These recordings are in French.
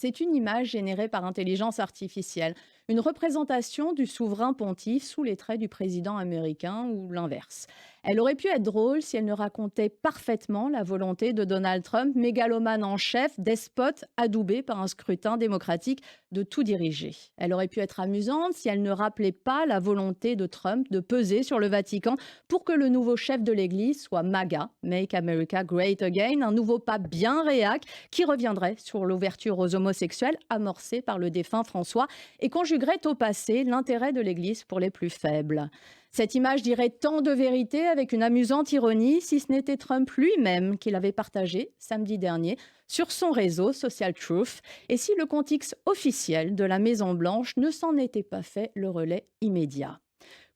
C'est une image générée par intelligence artificielle, une représentation du souverain pontife sous les traits du président américain ou l'inverse. Elle aurait pu être drôle si elle ne racontait parfaitement la volonté de Donald Trump, mégalomane en chef, despote, adoubé par un scrutin démocratique de tout diriger. Elle aurait pu être amusante si elle ne rappelait pas la volonté de Trump de peser sur le Vatican pour que le nouveau chef de l'Église soit MAGA, Make America Great Again, un nouveau pape bien réac qui reviendrait sur l'ouverture aux homosexuels amorcée par le défunt François et conjuguerait au passé l'intérêt de l'Église pour les plus faibles. Cette image dirait tant de vérité avec une amusante ironie si ce n'était Trump lui-même qui l'avait partagée samedi dernier sur son réseau Social Truth et si le contexte officiel de la Maison-Blanche ne s'en était pas fait le relais immédiat.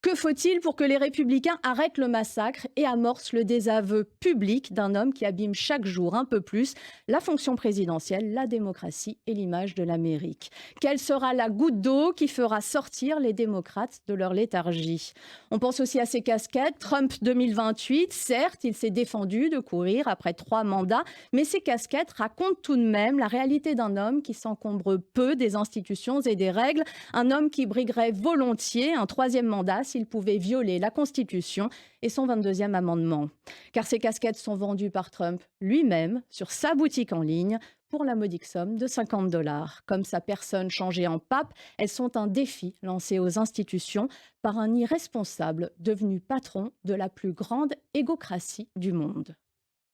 Que faut-il pour que les républicains arrêtent le massacre et amorcent le désaveu public d'un homme qui abîme chaque jour un peu plus la fonction présidentielle, la démocratie et l'image de l'Amérique? Quelle sera la goutte d'eau qui fera sortir les démocrates de leur léthargie? On pense aussi à ses casquettes. Trump 2028, certes, il s'est défendu de courir après 3 mandats, mais ces casquettes racontent tout de même la réalité d'un homme qui s'encombre peu des institutions et des règles, un homme qui briguerait volontiers un 3e mandat s'il pouvait violer la Constitution et son 22e amendement. Car ces casquettes sont vendues par Trump lui-même sur sa boutique en ligne pour la modique somme de 50 $. Comme sa personne changée en pape, elles sont un défi lancé aux institutions par un irresponsable devenu patron de la plus grande égocratie du monde.